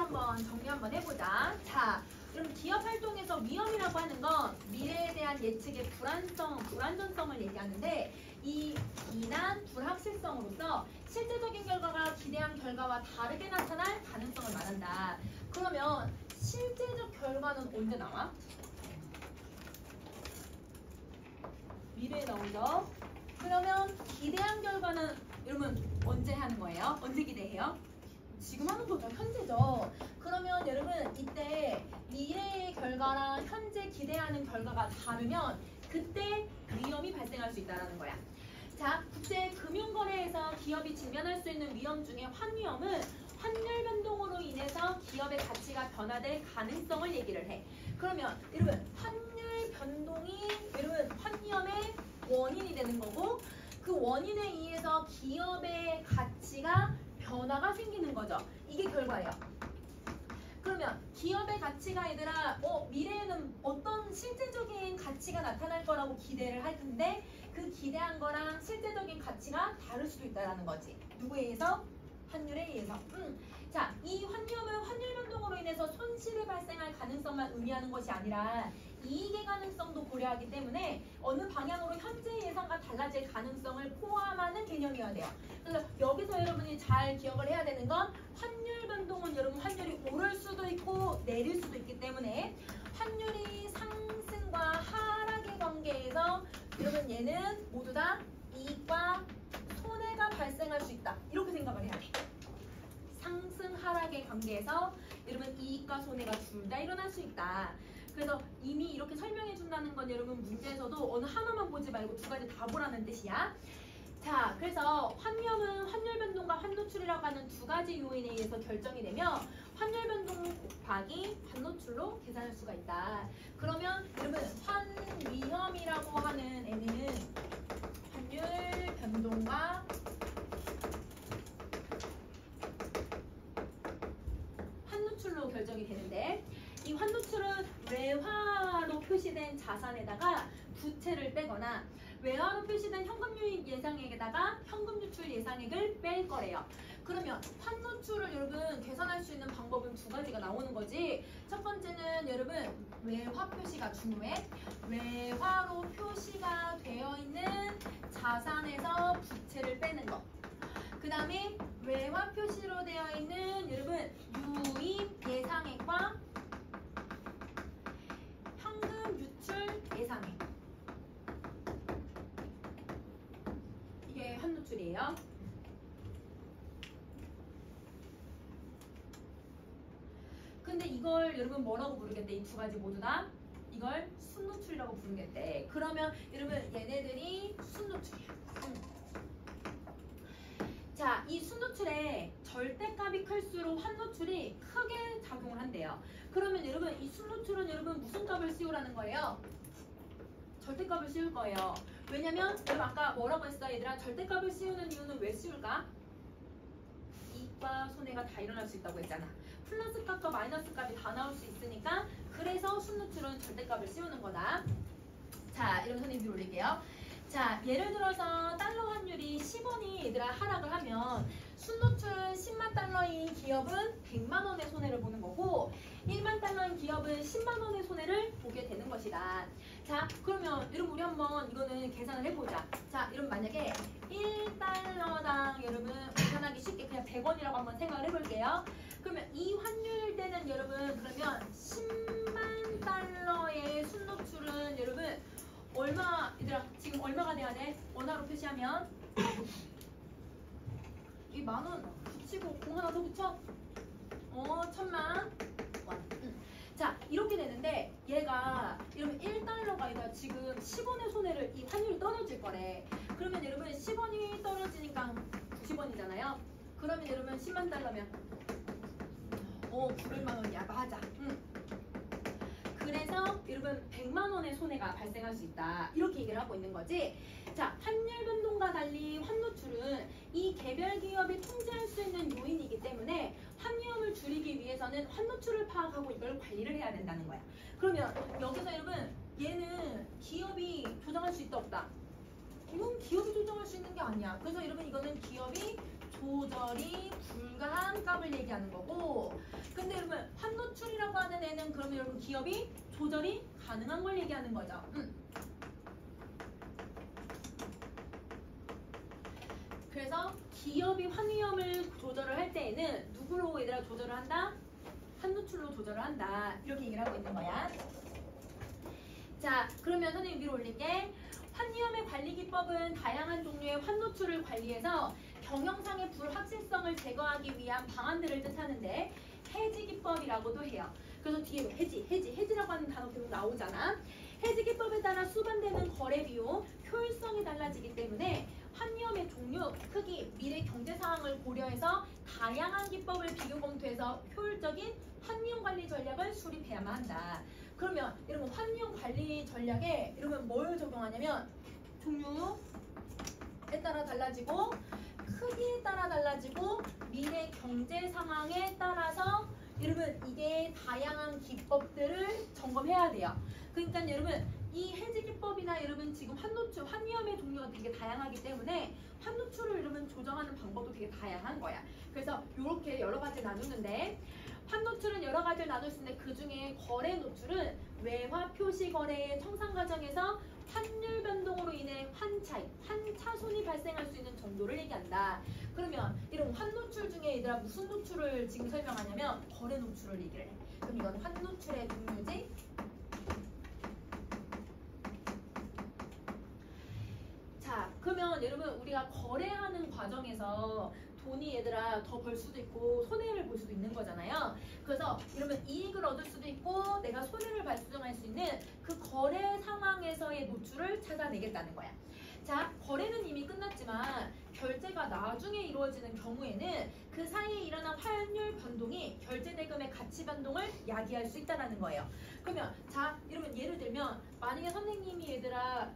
한번 정리 한번 해보자. 자, 그럼 기업 활동에서 위험이라고 하는 건 미래에 대한 예측의 불안전성을 얘기하는데 이 비난, 불확실성으로서 실제적인 결과가 기대한 결과와 다르게 나타날 가능성을 말한다. 그러면 실제적 결과는 언제 나와? 미래에 나오죠. 그러면 기대한 결과는 여러분 언제 하는 거예요? 언제 기대해요? 지금 하는 거죠. 현재죠. 그러면 여러분 이때 미래의 결과랑 현재 기대하는 결과가 다르면 그때 위험이 발생할 수 있다는 거야. 자, 국제금융거래에서 기업이 직면할 수 있는 위험 중에 환위험은 환율 변동으로 인해서 기업의 가치가 변화될 가능성을 얘기를 해. 그러면 여러분 환율 변동이 여러분 환위험의 원인이 되는 거고 그 원인에 의해서 기업의 가치가 변화가 생기는 거죠. 이게 결과예요. 그러면 기업의 가치가 얘들아 미래에는 어떤 실제적인 가치가 나타날 거라고 기대를 할 텐데 그 기대한 거랑 실제적인 가치가 다를 수도 있다는 거지. 누구에 의해서? 환율에 의해서. 자, 이 환위험은 환율 변동으로 인해서 손실이 발생할 가능성만 의미하는 것이 아니라 이익의 가능성도 고려하기 때문에 어느 방향으로 현재 예상과 달라질 가능성을 포함하는 개념이어야 돼요. 그래서 여기서 여러분이 잘 기억을 해야 되는 건 환율 변동은 여러분 환율이 오를 수도 있고 내릴 수도 있기 때문에 환율이 상승과 하락의 관계에서 여러분 얘는 모두 다 이익과 손해가 발생할 수 있다. 이렇게 생각을 해야 돼. 상승 하락의 관계에서 여러분 이익과 손해가 둘 다 일어날 수 있다. 그래서 이미 이렇게 설명해 준다는 건 여러분 문제에서도 어느 하나만 보지 말고 두 가지 다 보라는 뜻이야. 자, 그래서 환위험은 환율 변동과 환노출이라고 하는 두 가지 요인에 의해서 결정이 되며 환율 변동 곱하기 환노출로 계산할 수가 있다. 그러면 여러분 환위험이라고 하는 애는 환율 변동과 환노출로 결정이 되는데 이 환노출은 외화로 표시된 자산에다가 부채를 빼거나 외화로 표시된 현금 유입 예상액에다가 현금 유출 예상액을 뺄 거래요. 그러면 환노출을 여러분 계산할 수 있는 방법은 두 가지가 나오는 거지. 첫 번째는 여러분 외화 표시가 중요해. 외화로 표시가 되어 있는 자산에서 부채를 빼는 거. 그 다음에 외화 표시로 되어 있는 여러분 유입 예상액과 현금 유출 예상액. 이게 환노출이에요. 근데 이걸 여러분 뭐라고 부르겠대? 이 두 가지 모두 다 이걸 순노출이라고 부르겠대. 그러면 여러분 얘네들이 순노출이야. 자, 이 순노출에 절대값이 클수록 환노출이 크게 작용을 한대요. 그러면 여러분 이 순노출은 여러분 무슨 값을 씌우라는 거예요? 절대값을 씌울 거예요. 왜냐면 여러분 아까 뭐라고 했어 얘들아? 절대값을 씌우는 이유는 왜 씌울까? 이익과 손해가 다 일어날 수 있다고 했잖아. 플러스 값과 마이너스 값이 다 나올 수 있으니까 그래서 순노출은 절대값을 씌우는 거다. 자, 이런 선생님 뒤로 올릴게요. 자, 예를 들어서 달러 환율이 10원이 얘들아 하락을 하면 순노출 10만 달러인 기업은 100만 원의 손해를 보는 거고 1만 달러인 기업은 10만 원의 손해를 보게 되는 것이다. 자, 그러면 여러분 우리 한번 이거는 계산을 해보자. 자, 여러분 만약에 1달러당 여러분 계산하기 쉽게 그냥 100원이라고 한번 생각을 해볼게요. 그러면 이 환율대는 여러분 그러면 10만 달러의 순노출은 여러분 얼마, 얘들아 지금 얼마가 돼야 돼? 원화로 표시하면 이 만원 붙이고 공 하나 더 붙여? 1000만 원. 자, 이렇게 되는데 얘가 여러분 1달러가 아니라 지금 10원의 손해를 이 환율이 떨어질 거래. 그러면 여러분 10원이 떨어지니까 90원이잖아요. 그러면 여러분 10만 달러면 900만 원이야. 맞아. 그래서 여러분 100만 원의 손해가 발생할 수 있다. 이렇게 얘기를 하고 있는 거지. 자, 환율 변동과 달리 환노출은 이 개별 기업이 통제할 수 있는 요인이기 때문에 환위험을 줄이기 위해서는 환노출을 파악하고 이걸 관리를 해야 된다는 거야. 그러면 여기서 여러분 얘는 기업이 조정할 수 있다 없다? 이건 기업이 조정할 수 있는 게 아니야. 그래서 여러분 이거는 기업이 조절이 불가한 값을 얘기하는 거고, 근데 여러분 환노출이라고 하는 애는 그러면 여러분 기업이 조절이 가능한 걸 얘기하는 거죠. 그래서 기업이 환위험을 조절을 할 때에는 누구로 얘들아 조절을 한다? 환노출로 조절을 한다. 이렇게 얘기를 하고 있는 거야. 자, 그러면 선생님 위로 올릴게. 환위험의 관리 기법은 다양한 종류의 환노출을 관리해서 경영상의 불확실성을 제거하기 위한 방안들을 뜻하는데 해지 기법이라고도 해요. 그래서 뒤에 해지라고 하는 단어 계속 나오잖아. 해지 기법에 따라 수반되는 거래 비용, 효율성이 달라지기 때문에 환위험의 종류, 크기, 미래 경제 상황을 고려해서 다양한 기법을 비교 검토해서 효율적인 환위험 관리 전략을 수립해야만 한다. 그러면 여러분 환위험 관리 전략에 여러분 뭘 적용하냐면 종류에 따라 달라지고 크기에 따라 달라지고 미래 경제 상황에 따라서 여러분 이게 다양한 기법들을 점검해야 돼요. 그러니까 여러분 이 해지 기법이나 여러분 지금 환노출, 환위험의 종류가 되게 다양하기 때문에 환노출을 여러분 조정하는 방법도 되게 다양한 거야. 그래서 이렇게 여러 가지 나누는데 환노출은 여러 가지를 나눌 수 있는데 그 중에 거래 노출은 외화 표시 거래의 청산 과정에서 환율 변동으로 인해 환차익, 환차손이 발생할 수 있는 정도를 얘기한다. 그러면 이런 환노출 중에 얘들아 무슨 노출을 지금 설명하냐면 거래 노출을 얘기를 해. 그럼 이건 환노출의 종류지. 자, 그러면 여러분 우리가 거래하는 과정에서 돈이 얘들아 더 벌 수도 있고 손해를 볼 수도 있는 거잖아요. 그래서 이러면 이익을 얻을 수도 있고 내가 손해를 발생할 수 있는 그 거래 상황에서의 노출을 찾아내겠다는 거야. 자, 거래는 이미 끝났지만 결제가 나중에 이루어지는 경우에는 그 사이에 일어난 환율 변동이 결제 대금의 가치 변동을 야기할 수 있다는 거예요. 그러면 자, 이러면 예를 들면 만약에 선생님이 얘들아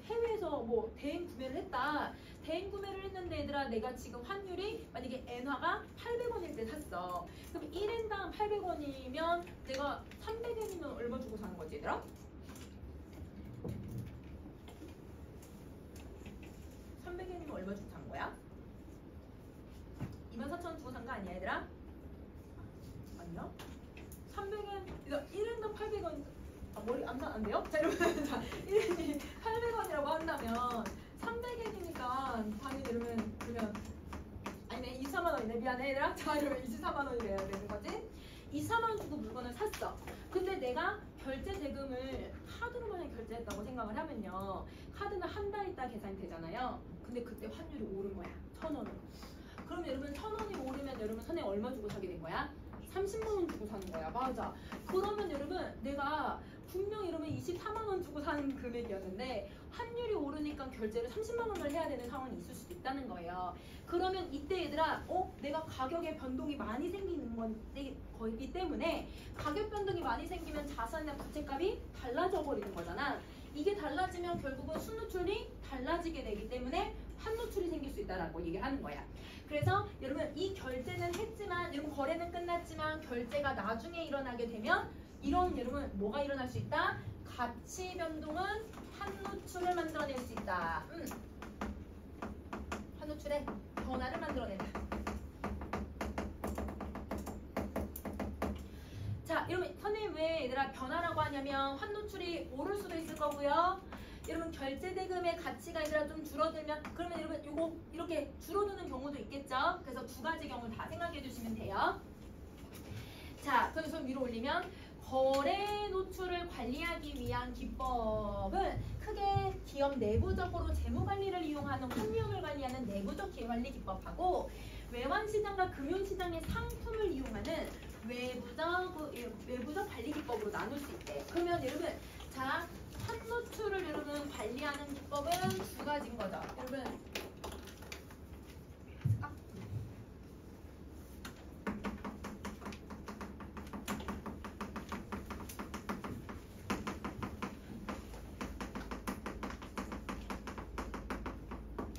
해외에서 뭐 대행 구매를 했다. 대행 구매를 했는데 얘들아 내가 지금 환율이 만약에 엔화가 800원일 때 샀어. 그럼 1엔당 800원이면 내가 300엔이면 얼마 주고 사는 거지 얘들아? 300엔이면 얼마 주고 산 거야? 24,000원 주고 산 거 아니야 얘들아? 아니야? 300엔, 그러니까 1엔당 800원 머리 안 돼요? 자, 이러면 자, 1엔이 800원이라고 한다면 300엔이니까 당연히 이러면 아니네 24만 원이네. 미안해 얘들아. 자, 이러면 24만 원이래야 되는 거지. 24만 원 주고 물건을 샀어. 근데 내가 결제 대금을 카드로 만약 결제했다고 생각을 하면요. 카드는 한 달 있다 계산이 되잖아요. 근데 그때 환율이 오른 거야. 1,000원으로. 그럼 여러분 1,000원이 오르면 여러분 선에 얼마 주고 사게 된 거야? 30만 원 주고 사는 거야. 맞아. 그러면 여러분 내가 분명 이러면 24만 원 주고 사는 금액이었는데 환율이 오르니까 결제를 30만 원을 해야 되는 상황이 있을 수도 있다는 거예요. 그러면 이때 얘들아 내가 가격에 변동이 많이 생기는 거기 때문에 가격 변동이 많이 생기면 자산이나 부채값이 달라져 버리는 거잖아. 이게 달라지면 결국은 순노출이 달라지게 되기 때문에 환노출이 생길 수 있다라고 얘기를 하는 거야. 그래서 여러분 이 결제는 했지만 여러분 거래는 끝났지만 결제가 나중에 일어나게 되면 이런 여러분 뭐가 일어날 수 있다? 가치 변동은 환노출을 만들어낼 수 있다. 환노출의 변화를 만들어낸다. 자, 여러분 선생님 왜 얘들아 변화라고 하냐면 환노출이 오를 수도 있을 거고요. 여러분 결제 대금의 가치가 얘들아 좀 줄어들면 그러면 여러분 요거 이렇게 줄어드는 경우도 있겠죠. 그래서 두 가지 경우를 다 생각해 주시면 돼요. 자, 그럼 손 위로 올리면 거래 노출을 관리하기 위한 기법은 크게 기업 내부적으로 재무 관리를 이용하는 환위험을 관리하는 내부적 관리 기법하고 외환시장과 금융시장의 상품을 이용하는 외부적 관리 기법으로 나눌 수 있대. 그러면 여러분 자 환노출을 여러분 관리하는 기법은 두 가지인 거죠. 여러분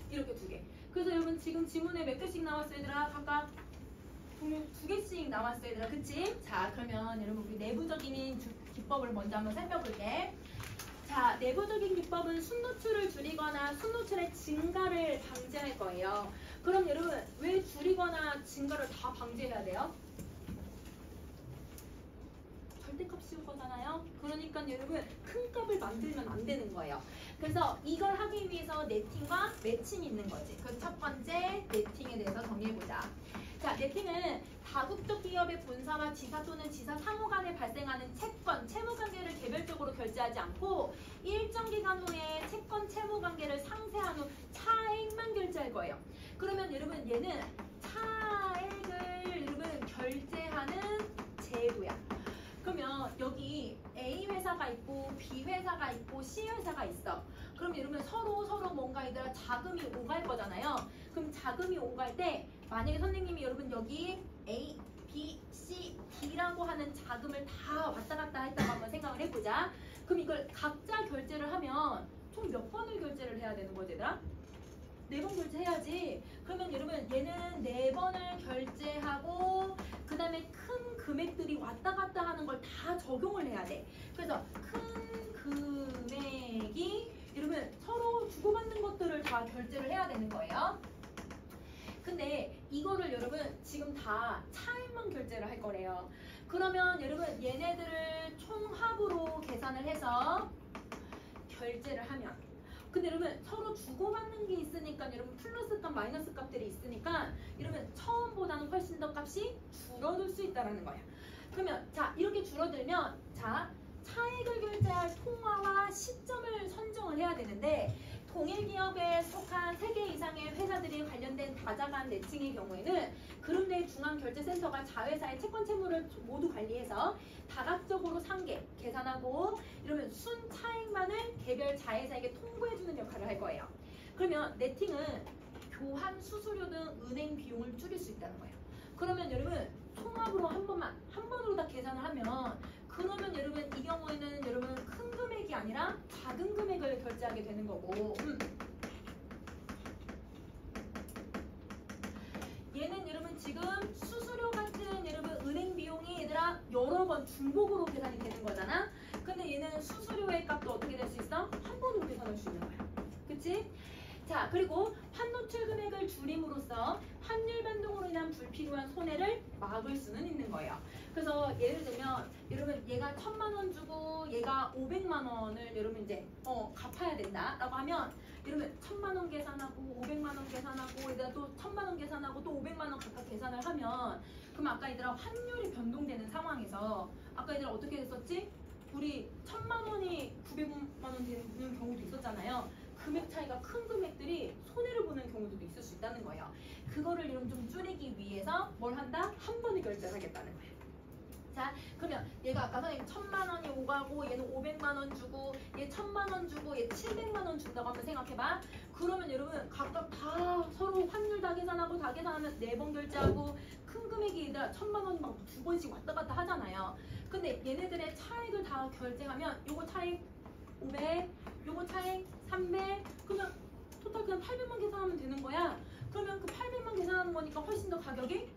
이렇게 두 개. 그래서 여러분 지금 지문에 몇 개씩 나왔어요 얘들아? 각각 종류 두 개씩 나왔어요 얘들아. 그치? 자, 그러면 여러분 우리 내부적인 기법을 먼저 한번 살펴볼게. 자, 내부적인 기법은 순노출을 줄이거나 순노출의 증가를 방지할 거예요. 그럼 여러분 왜 줄이거나 증가를 다 방지해야 돼요? 절대값이 오거잖아요. 그러니까 여러분 큰 값을 만들면 안 되는 거예요. 그래서 이걸 하기 위해서 네팅과 매칭이 있는 거지. 그 첫 번째 네팅에 대해서 정리해보자. 자, 네팅은 다국적 기업의 본사와 지사 또는 지사 상호 간에 발생하는 채권, 채무 관계를 개별적으로 결제하지 않고 일정 기간 후에 채권, 채무 관계를 상쇄한 후 차액만 결제할 거예요. 그러면 여러분 얘는 차액을 여러분 결제하는 제도야. 그러면 여기 A 회사가 있고 B 회사가 있고 C 회사가 있어. 그럼 여러분 서로 뭔가 얘들아 자금이 오갈 거잖아요. 그럼 자금이 오갈 때 만약에 선생님이 여러분 여기 A, B, C, D라고 하는 자금을 다 왔다 갔다 했다고 한번 생각을 해보자. 그럼 이걸 각자 결제를 하면 총 몇 번을 결제를 해야 되는 거지 얘들아? 4번 결제해야지. 그러면 여러분 얘는 4번을 결제하고 그 다음에 큰 금액들이 왔다 갔다 하는 걸 다 적용을 해야 돼. 그래서 큰 금액이 여러분 서로 주고받는 것들을 다 결제를 해야 되는 거예요. 근데 이거를 여러분 지금 다 차액만 결제를 할 거래요. 그러면 여러분 얘네들을 총합으로 계산을 해서 결제를 하면 근데 여러분 서로 주고받는 게 있으니까 여러분 플러스 값 마이너스 값들이 있으니까 여러분 처음보다는 훨씬 더 값이 줄어들 수 있다는 거예요. 그러면 자 이렇게 줄어들면 자 차액을 결제할 통화와 시점을 선정을 해야 되는데 동일 기업에 속한 3개 이상의 회사들이 관련된 다자간 네팅의 경우에는 그룹 내 중앙결제센터가 자회사의 채권 채무를 모두 관리해서 다각적으로 상계, 계산하고 이러면 순 차액만을 개별 자회사에게 통보해주는 역할을 할 거예요. 그러면 네팅은 교환 수수료 등 은행 비용을 줄일 수 있다는 거예요. 그러면 여러분 통합으로 한 번으로 다 계산을 하면 그러면 여러분 이 경우에는 여러분 큰 금액이 아니라 작은 금액을 결제하게 되는 거고 얘는 여러분 지금 수수료 같은 여러분 은행 비용이 얘들아 여러 번 중복으로 계산이 되는 거잖아. 근데 얘는 수수료의 값도 어떻게 될 수 있어? 한 번으로 계산할 수 있는 거야. 그치? 자 그리고 환노출 금액을 줄임으로써 환율 변동으로 인한 불필요한 손해를 막을 수는 있는 거예요. 그래서 예를 들면 여러분 얘가 1000만 원 주고 얘가 500만 원을 여러분 이제 갚아야 된다라고 하면 여러분 1000만 원 계산하고 500만 원 계산하고 얘들아 또 1000만 원 계산하고 또 500만 원 각각 계산을 하면 그럼 아까 얘들아 환율이 변동되는 상황에서 아까 얘들아 어떻게 했었지? 우리 1000만 원이 900만 원 되는 경우도 있었잖아요. 금액 차이가 큰 금액들이 손해를 보는 경우도 있을 수 있다는 거예요. 그거를 여러분 좀 줄이기 위해서 뭘 한다? 한 번에 결제를 하겠다는 거예요. 자 그러면 얘가 아까 선생님 1000만 원이 오가고 얘는 500만 원 주고 얘 1000만 원 주고 얘 700만 원 준다고 한번 생각해봐. 그러면 여러분 각각 다 서로 환율 다 계산하고 다 계산하면 4번 결제하고 큰 금액이 얘들아 1000만 원이 막 2번씩 왔다 갔다 하잖아요. 근데 얘네들의 차액을 다 결제하면 요거 차액 500, 요거 차액 300, 그러면 토탈 그냥 800만 계산하면 되는 거야. 그러면 그 800만 계산하는 거니까 훨씬 더 가격이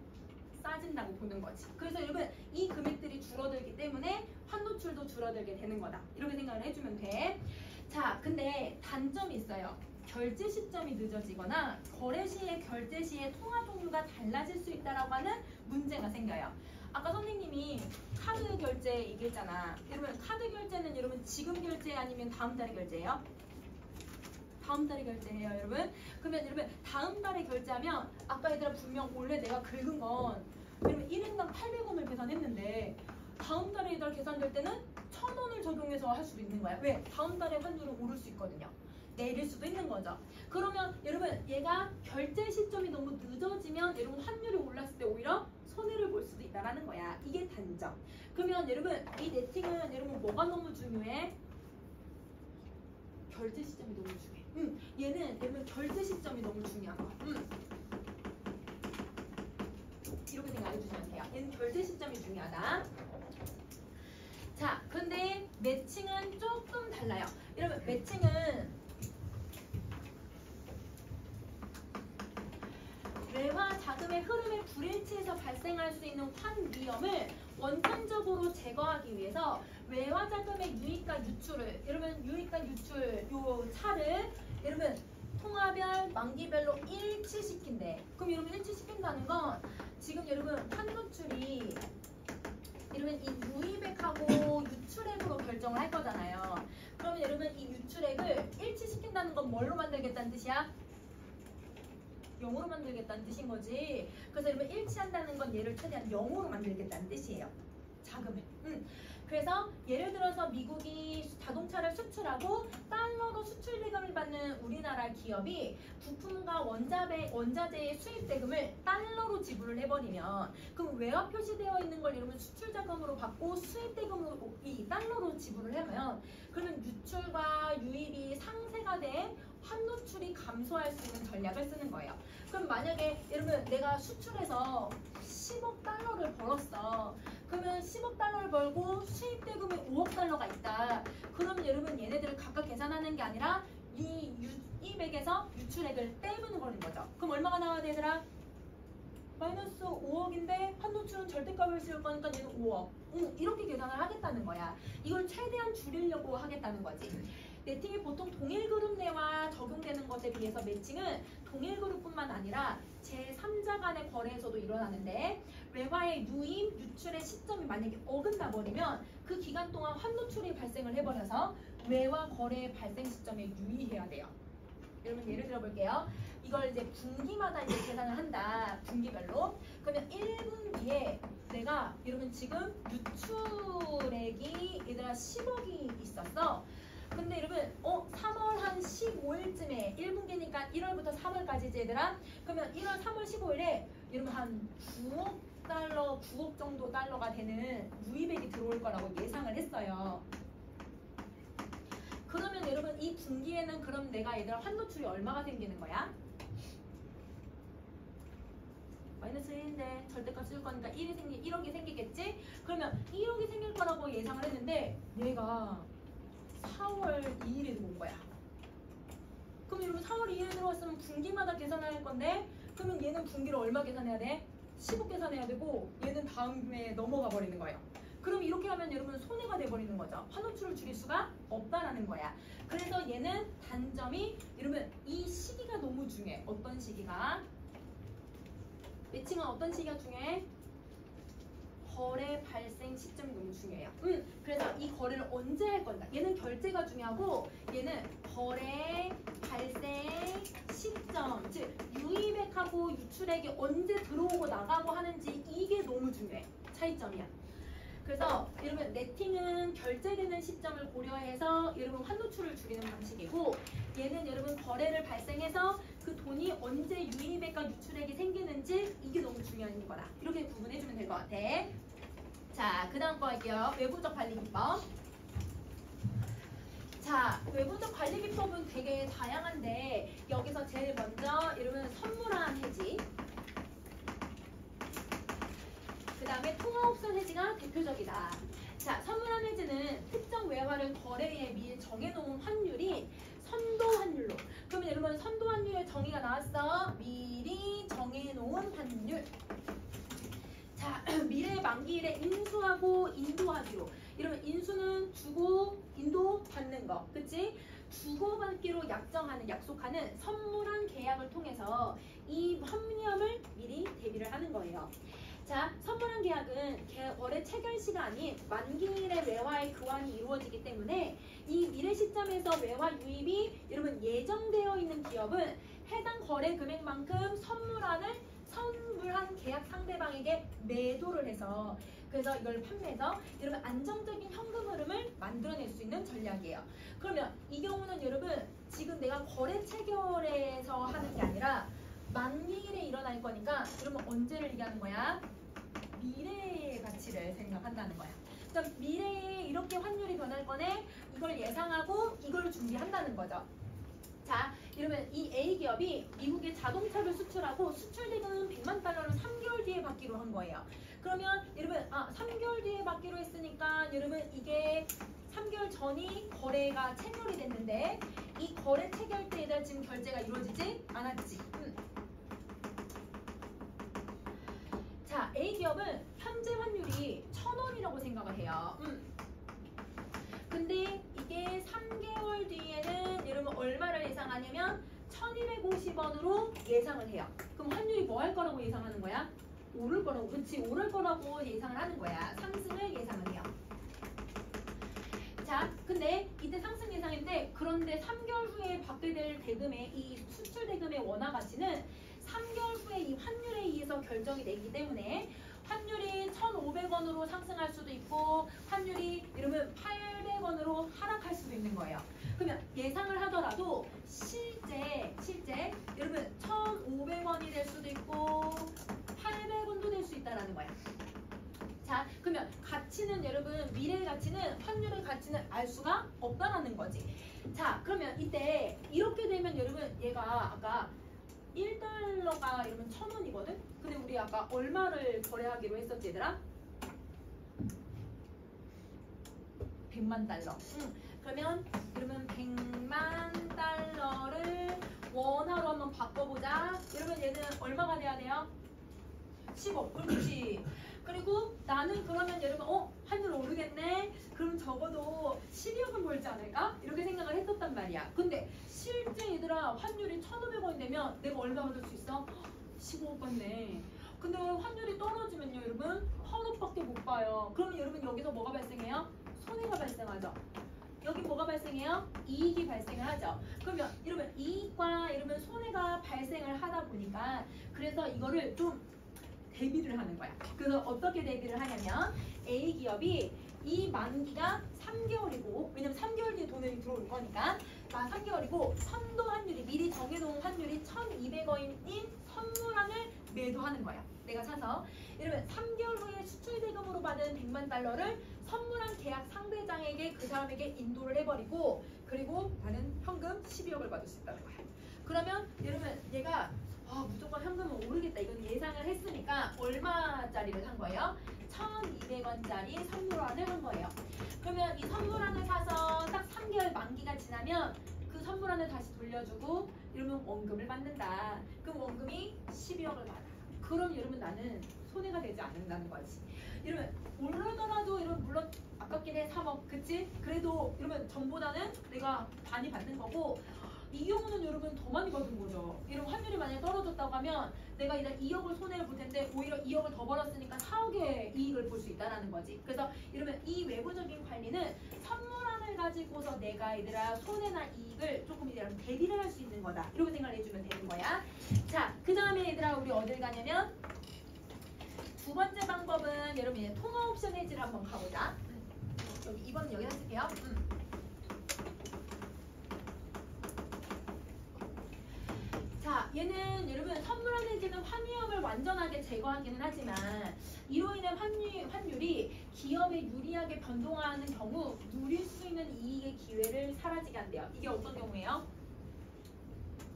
싸진다고 보는 거지. 그래서 여러분 이 금액들이 줄어들기 때문에 환노출도 줄어들게 되는 거다. 이렇게 생각을 해주면 돼. 자, 근데 단점이 있어요. 결제 시점이 늦어지거나 거래 시에 결제 시에 통화 종류가 달라질 수 있다라고 하는 문제가 생겨요. 아까 선생님이 카드 결제 얘기했잖아. 여러분 카드 결제는 여러분 지금 결제 아니면 다음 달에 결제예요? 다음 달에 결제해요 여러분. 그러면 여러분 다음 달에 결제하면 아까 얘들아 분명 원래 내가 긁은 건 여러분 1인당 800원을 계산했는데 다음 달에 얘들아 계산될 때는 1000원을 적용해서 할 수도 있는 거야. 왜? 다음 달에 환율은 오를 수 있거든요. 내릴 수도 있는 거죠. 그러면 여러분 얘가 결제 시점이 너무 늦어지면 여러분 환율이 올랐을 때 오히려 손해를 볼 수도 있다라는 거야. 이게 단점. 그러면 여러분 이 네팅은 여러분 뭐가 너무 중요해? 결제 시점이 너무 중요해. 얘는 여러분 결제 시점이 너무 중요한 거야. 이렇게 생각해 주시면 돼요. 얘는 결제 시점이 중요하다. 자, 근데 매칭은 조금 달라요. 여러분 매칭은 외화 자금의 흐름의 불일치에서 발생할 수 있는 환 위험을 원천적으로 제거하기 위해서 외화 자금의 유입과 유출을 여러분 유입과 유출 요 차를 여러분 통화별 만기별로 일치시킨대. 그럼 여러분 일치시킨다는 건 지금 여러분 환노출이 이러면 이 유입액하고 유출액으로 결정을 할 거잖아요. 그러면 여러분 이 유출액을 일치시킨다는 건 뭘로 만들겠다는 뜻이야? 0으로 만들겠다는 뜻인 거지. 그래서 여러분 일치한다는 건 얘를 최대한 0으로 만들겠다는 뜻이에요. 자금을. 그래서 예를 들어서 미국이 자동차를 수출하고 달러로 수출 대금을 받는 우리나라 기업이 부품과 원자재의 수입 대금을 달러로 지불을 해버리면 그럼 외화 표시되어 있는 걸 여러분 수출 자금으로 받고 수입 대금으로 이 달러로 지불을 하면 그러면 유출과 유입이 상쇄가 돼 환노출이 감소할 수 있는 전략을 쓰는 거예요. 그럼 만약에 여러분 내가 수출해서 10억 달러를 벌었어. 그러면 10억 달러를 벌고 수입 대금이 5억 달러가 있다. 그러면 여러분 얘네들을 각각 계산하는 게 아니라 이 유입액에서 유출액을 빼는 거는 거죠. 그럼 얼마가 나와야 되더라? 마이너스 5억인데 환노출은 절대값을 씌울 거니까 얘는 5억. 이렇게 계산을 하겠다는 거야. 이걸 최대한 줄이려고 하겠다는 거지. 네팅이 보통 동일 그룹 내와 적용되는 것에 비해서 매칭은 동일 그룹뿐만 아니라 제3자 간의 거래에서도 일어나는데 외화의 유입, 유출의 시점이 만약에 어긋나 버리면 그 기간 동안 환노출이 발생을 해버려서 외화 거래의 발생 시점에 유의해야 돼요. 여러분 예를 들어 볼게요. 이걸 이제 분기마다 이제 계산을 한다. 분기별로. 그러면 1분기에 내가 여러분 지금 유출액이 얘들아 10억이 있었어. 근데 여러분 3월 한 15일쯤에 1분기니까 1월부터 3월까지지 얘들아. 그러면 1월 3월 15일에 여러분 한 9억 달러, 9억 정도 달러가 되는 유입액이 들어올 거라고 예상을 했어요. 그러면 여러분 이 분기에는 그럼 내가 얘들아 환노출이 얼마가 생기는 거야? 마이너스 1인데 절대값 쓸 거니까 1억이 생기겠지? 그러면 1억이 생길 거라고 예상을 했는데 얘가 4월 2일에 들어온 거야. 그럼 여러분 4월 2일에 들어왔으면 분기마다 계산할 건데 그러면 얘는 분기를 얼마 계산해야 돼? 10억 계산해야 되고 얘는 다음에 넘어가 버리는 거예요. 그럼 이렇게 하면 여러분 손해가 돼버리는 거죠. 환노출을 줄일 수가 없다라는 거야. 그래서 얘는 단점이 여러분 이 시기가 너무 중요해. 어떤 시기가? 매칭은 어떤 시기가 중요해? 거래 발생 시점이 너무 중요해요. 그래서 이 거래를 언제 할 건가? 얘는 결제가 중요하고 얘는 거래 발생 시점, 즉 유입액하고 유출액이 언제 들어오고 나가고 하는지 이게 너무 중요해. 차이점이야. 그래서 여러분 네팅은 결제되는 시점을 고려해서 여러분 환노출을 줄이는 방식이고 얘는 여러분 거래를 발생해서 그 돈이 언제 유입액과 유출액이 생기는지 이게 너무 중요한 거다. 이렇게 구분해주면 될 것 같아. 자, 그 다음 거 할게요. 외부적 관리 기법. 자, 외부적 관리 기법은 되게 다양한데 여기서 제일 먼저 여러분 선물한 해지, 그 다음에 통화옵션 해지가 대표적이다. 자, 선물한 해지는 특정 외화를 거래일에 미리 정해놓은 환율이 선도 환율로. 그러면 여러분 선도 환율의 정의가 나왔어. 미리 정해놓은 환율. 자, 미래 만기일에 인수하고 인도하기로. 이러면 인수는 주고 인도 받는 거. 그치? 주고받기로 약속하는 선물한 계약을 통해서 이 환율을 미리 대비를 하는 거예요. 자, 선물한 계약은 거래 체결 시간인 만기일의 외화의 교환이 이루어지기 때문에 이 미래 시점에서 외화 유입이 여러분 예정되어 있는 기업은 해당 거래 금액만큼 선물한 계약 상대방에게 매도를 해서 그래서 이걸 판매해서 여러분 안정적인 현금 흐름을 만들어낼 수 있는 전략이에요. 그러면 이 경우는 여러분 지금 내가 거래 체결에서 하는 게 아니라 만기일에 일어날 거니까 여러분 언제를 얘기하는 거야? 미래의 가치를 생각한다는 거야. 그러니까 미래에 이렇게 환율이 변할 거네. 이걸 예상하고 이걸 준비한다는 거죠. 자, 이러면 이 A기업이 미국에 자동차를 수출하고 수출 대금은 100만 달러를 3개월 뒤에 받기로 한 거예요. 그러면 여러분 3개월 뒤에 받기로 했으니까 여러분 이게 3개월 전이 거래가 체결이 됐는데 이 거래 체결 때에다 지금 결제가 이루어지지 않았지. 자, A기업은 현재 환율이 1,000원이라고 생각을 해요. 근데 이게 3개월 뒤에는 여러분 얼마를 예상하냐면 1250원으로 예상을 해요. 그럼 환율이 뭐 할 거라고 예상하는 거야? 오를 거라고. 그치, 오를 거라고 예상을 하는 거야. 상승을 예상을 해요. 자, 근데 이때 상승 예상인데 그런데 3개월 후에 받게 될 대금의 이 수출 대금의 원화 가치는 3개월 후에 이 환율에 의해서 결정이 되기 때문에 환율이 1,500원으로 상승할 수도 있고 환율이 이러면 800원으로 하락할 수도 있는 거예요. 그러면 예상을 하더라도 실제 여러분 1,500원이 될 수도 있고 800원도 될 수 있다라는 거야. 자, 그러면 가치는 여러분 미래의 가치는 환율의 가치는 알 수가 없다라는 거지. 자, 그러면 이때 이렇게 되면 여러분 얘가 아까 1달러가 이러면 1,000원이거든? 근데 우리 아까 얼마를 거래하기로 했었지 얘들아? 100만 달러. 그러면 100만 달러를 원화로 한번 바꿔보자. 이러면 얘는 얼마가 돼야 돼요? 10억. 그렇지. 그리고 나는 그러면 여러분 환율 오르겠네. 그럼 적어도 12억은 벌지 않을까? 이렇게 생각을 했었단 말이야. 근데 실제 얘들아 환율이 1,500원이 되면 내가 얼마 받을 수 있어? 15억 받네. 근데 환율이 떨어지면요 여러분 8억밖에 못 봐요. 그러면 여러분 여기서 뭐가 발생해요? 손해가 발생하죠. 여기 뭐가 발생해요? 이익이 발생을 하죠. 그러면 이러면 이익과 이러면 손해가 발생을 하다 보니까 그래서 이거를 좀 대비를 하는 거야. 그래서 어떻게 대비를 하냐면 A 기업이 이 만기가 3개월이고 왜냐면 3개월 뒤에 돈이 들어올 거니까 3개월이고 선도 환율이 미리 정해놓은 환율이 1,200원인 선물항을 매도하는 거야. 내가 사서 이러면 3개월 후에 수출 대금으로 받은 100만 달러를 선물항 계약 상대장에게 그 사람에게 인도를 해버리고 그리고 나는 현금 12억을 받을 수 있다는 거야. 그러면 여러분 얘가 무조건 현금은 오르겠다 이건 예상을 했으니까 얼마짜리를 한 거예요? 1,200원짜리 선물환을 한 거예요. 그러면 이 선물환을 사서 딱 3개월 만기가 지나면 그 선물환을 다시 돌려주고 이러면 원금을 받는다. 그럼 원금이 12억을 받아. 그럼 여러분 나는 손해가 되지 않는다는 거지. 이러면 오르더라도 이러면 물론 아깝긴 해 3억 그치? 그래도 이러면 전보다는 내가 많이 받는 거고 이 경우는 여러분 더 많이 받은 거죠. 이런 환율이 만약에 떨어졌다고 하면 내가 일단 2억을 손해를 볼 텐데 오히려 2억을 더 벌었으니까 4억의 이익을 볼 수 있다는 거지. 그래서 이러면 이 외부적인 관리는 선물안을 가지고서 내가 얘들아 손해나 이익을 조금 이런 대비를 할 수 있는 거다. 이렇게 생각을 해주면 되는 거야. 자, 그 다음에 얘들아 우리 어딜 가냐면 두 번째 방법은 여러분 이제 통화 옵션 해지를 한번 가보자. 여기 이번은 여기다 쓸게요. 자, 얘는 여러분 선물안 해지는 환위험을 완전하게 제거하기는 하지만 이로 인해 환율이 기업에 유리하게 변동하는 경우 누릴 수 있는 이익의 기회를 사라지게 한대요. 이게 어떤 경우예요?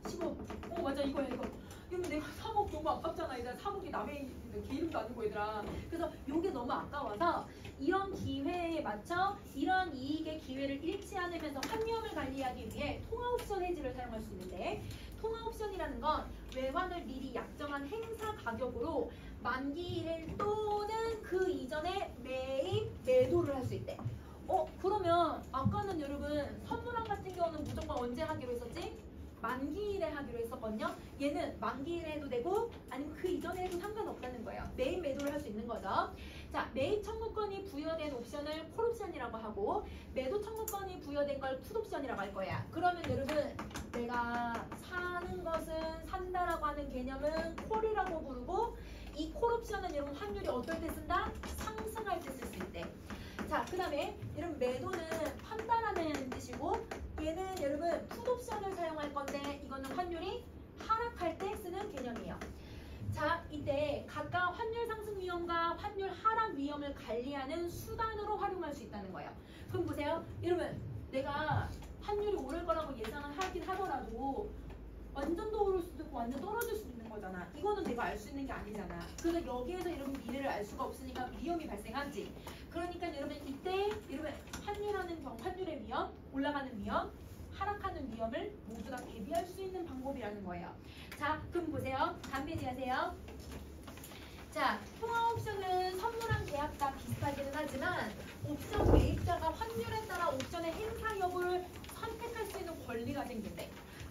15억. 맞아 이거야 이거. 이러면 내가 3억 너무 아깝잖아. 얘들아 3억이 남의 개 이름도 아니고 얘들아. 그래서 이게 너무 아까워서 이런 기회에 맞춰 이런 이익의 기회를 잃지 않으면서 환위험을 관리하기 위해 통화옵션 해지를 사용할 수 있는데 통화옵션이라는 건 외환을 미리 약정한 행사 가격으로 만기일 또는 그 이전에 매입, 매도를 할 수 있대. 그러면 아까는 여러분 선물항 같은 경우는 무조건 언제 하기로 했었지? 만기일에 하기로 했었거든요. 얘는 만기일에 해도 되고 아니면 그 이전에 해도 상관없다는 거예요. 매입, 매도를 할 수 있는 거죠. 자, 매입 청구권이 부여된 옵션을 콜옵션이라고 하고 매도 청구권이 부여된 걸 풋옵션이라고 할 거야. 그러면 여러분 내가 사는 것은 산다라고 하는 개념은 콜이라고 부르고 이 콜옵션은 여러분 환율이 어떨 때 쓴다? 상승할 때 쓸 수 있대. 자, 그 다음에 여러분 매도는 판다라는 뜻이고 얘는 여러분 풋옵션을 사용할 건데 이거는 환율이 하락할 때 쓰는 개념이에요. 자, 이때 각각 환율 상승 위험과 환율 하락 위험을 관리하는 수단으로 활용할 수 있다는 거예요. 그럼 보세요. 여러분 내가 환율이 오를 거라고 예상을 하긴 하더라도 완전 더 오를 수도 있고 완전 떨어질 수도 있는 거잖아. 이거는 내가 알 수 있는 게 아니잖아. 그래서 여기에서 여러분 미래를 알 수가 없으니까 위험이 발생하지. 그러니까 여러분 이때 여러분 환율의 위험, 올라가는 위험, 하락하는 위험을 모두 다 대비할 수 있는 방법이라는 거예요. 자, 그럼 보세요. 다음 페이지 가세요. 자, 통화 옵션은 선물한 계약과 비슷하기는 하지만 옵션 매입자가 환율에 따라 옵션의 행사 여부를 선택할 수 있는 권리가 생긴대.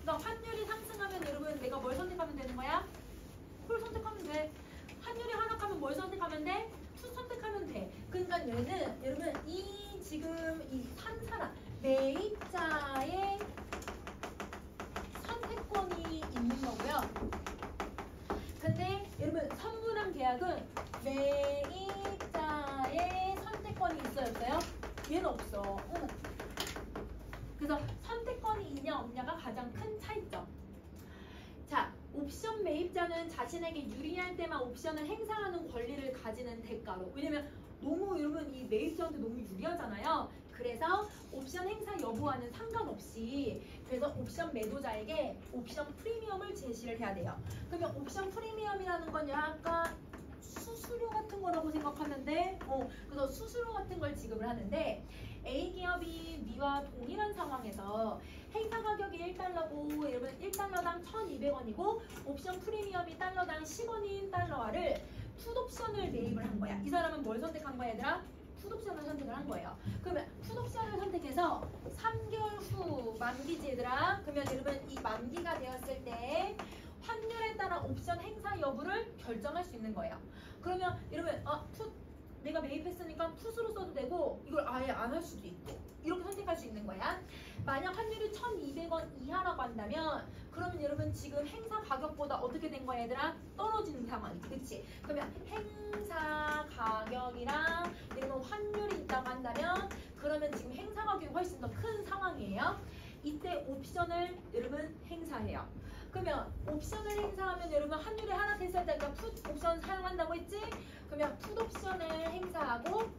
그러니까 환율이 상승하면 여러분 내가 뭘 선택하면 되는 거야? 콜 선택하면 돼. 환율이 하락하면 뭘 선택하면 돼? 투 선택하면 돼. 그러니까 얘는 여러분 이 지금 이 산 사람 매입자의 선택권이 있는 거고요. 근데 여러분 선분함 계약은 매입자의 선택권이 있어요, 없어요? 얘는 없어. 그래서 선택권이 있냐 없냐가 가장 큰 차이점. 자, 옵션 매입자는 자신에게 유리할 때만 옵션을 행사하는 권리를 가지는 대가로. 왜냐면 너무 여러분 이 매입자한테 너무 유리하잖아요. 그래서 옵션 행사 여부와는 상관없이 그래서 옵션 매도자에게 옵션 프리미엄을 제시를 해야 돼요. 그러면 옵션 프리미엄이라는 건 약간 수수료 같은 거라고 생각하면 돼. 그래서 수수료 같은 걸 지급을 하는데 A 기업이 B와 동일한 상황에서 행사 가격이 1달러고 여러분 1달러당 1,200원이고 옵션 프리미엄이 달러당 10원인 달러화를 풋옵션을 매입을 한 거야. 이 사람은 뭘 선택한 거야, 얘들아? 풋옵션을 선택을 한 거예요. 그러면 풋옵션을 선택해서 3개월 후 만기지, 얘들아. 그러면 여러분 이 만기가 되었을 때 환율에 따라 옵션 행사 여부를 결정할 수 있는 거예요. 그러면 여러분 풋 내가 매입했으니까 풋으로 써도 되고 이걸 아예 안 할 수도 있고 이렇게 선택할 수 있는 거야. 만약 환율이 1,200원 이하라고 한다면 그러면 여러분 지금 행사 가격보다 어떻게 된 거야, 얘들아? 떨어지는 상황이지, 그치? 그러면 행사 가격이랑 여러분 환율이 있다고 한다면 그러면 지금 행사 가격이 훨씬 더 큰 상황이에요. 이때 옵션을 여러분 행사해요. 그러면 옵션을 행사하면 여러분 환율이 하락했을 때 그러니까 풋 옵션 사용한다고 했지? 그러면 풋 옵션을 행사하고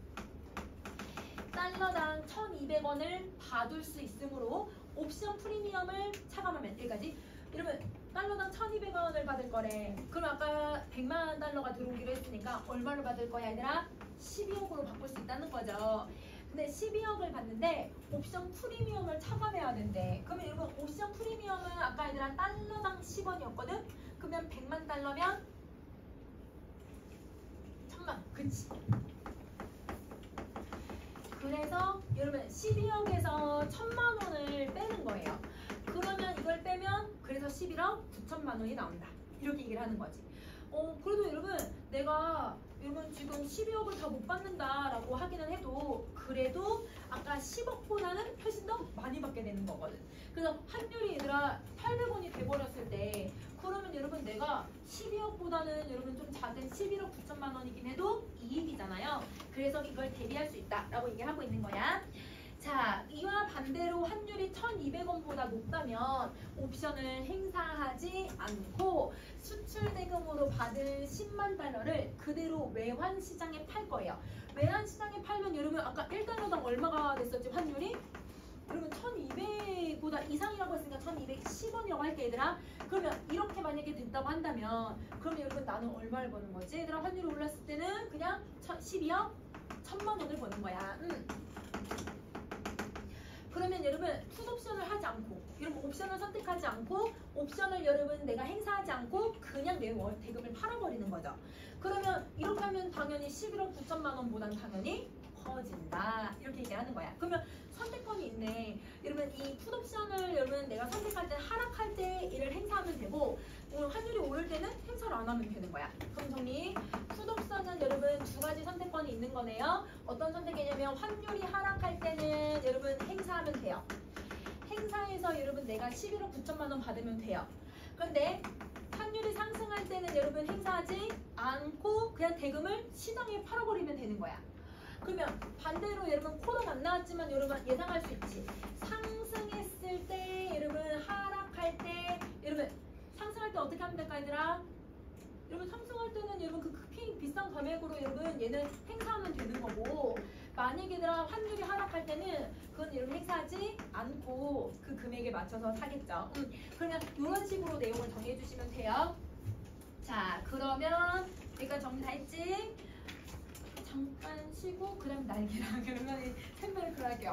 달러당 1,200원을 받을 수 있으므로 옵션 프리미엄을 차감하면 여기까지. 여러분 달러당 1,200원을 받을 거래. 그럼 아까 100만 달러가 들어오기로 했으니까 얼마를 받을 거야, 얘들아? 12억으로 바꿀 수 있다는 거죠. 근데 12억을 받는데 옵션 프리미엄을 차감해야 된대. 그러면 여러분 옵션 프리미엄은 아까 얘들아 달러당 10원이었거든? 그러면 100만 달러면 1,000만, 그치? 그래서 여러분 12억에서 1,000만 원을 빼는 거예요. 그러면 이걸 빼면 그래서 11억 9천만 원이 나온다. 이렇게 얘기를 하는 거지. 그래도 여러분 내가 여러분 지금 12억을 다 못 받는다라고 하기는 해도 그래도 아까 10억보다는 훨씬 더 많이 받게 되는 거거든. 그래서 환율이 얘들아 800원이 돼버렸을 때 그러면 여러분 내가 12억보다는 여러분 좀 작은 11억 9천만 원이긴 해도 이익이잖아요. 그래서 이걸 대비할 수 있다라고 얘기하고 있는 거야. 자, 이와 반대로 환율이 1,200원보다 높다면 옵션을 행사하지 않고 수출 대금으로 받은 10만 달러를 그대로 외환 시장에 팔 거예요. 외환 시장에 팔면 여러분 아까 1달러당 얼마가 됐었지, 환율이? 여러분 1,200보다 이상이라고 했으니까 1,210원이라고 할게, 얘들아. 그러면 이렇게 만약에 됐다고 한다면 그러면 여러분 나는 얼마를 버는 거지? 얘들아 환율이 올랐을 때는 그냥 12억 1,000만 원을 버는 거야. 그러면 여러분 풋옵션을 하지 않고 여러분 옵션을 선택하지 않고 옵션을 여러분 내가 행사하지 않고 그냥 내 대금을 팔아버리는 거죠. 그러면 이렇게 하면 당연히 11억 9천만 원보단 당연히 커진다. 이렇게 얘기하는 거야. 그러면 선택권이 있네. 여러분 이 풋옵션을 여러분 내가 선택할 때 하락할 때 이를 행사하면 되고 환율이 오를 때는 행사를 안 하면 되는 거야. 그럼 정리. 풋옵션은 여러분 두 가지 선택권이 있는 거네요. 어떤 선택이냐면 환율이 하락할 때는 여러분 행사하면 돼요. 행사해서 여러분 내가 11억 9천만 원 받으면 돼요. 그런데 환율이 상승할 때는 여러분 행사하지 않고 그냥 대금을 시장에 팔아버리면 되는 거야. 그러면 반대로 여러분 콜은 안 나왔지만 여러분 예상할 수 있지. 상승했을 때 여러분 하락할 때 여러분 상승할 때 어떻게 하면 될까, 얘들아? 여러분 상승할 때는 여러분 그 비싼 금액으로 여러분 얘는 행사하면 되는 거고 만약에 얘들아 환율이 하락할 때는 그건 여러분 행사하지 않고 그 금액에 맞춰서 사겠죠. 그러면 이런 식으로 내용을 정리해 주시면 돼요. 자, 그러면 여기까지 정리 다 했지? 잠깐 쉬고 그다음 날개랑 그러면 샘플을 그럴게요.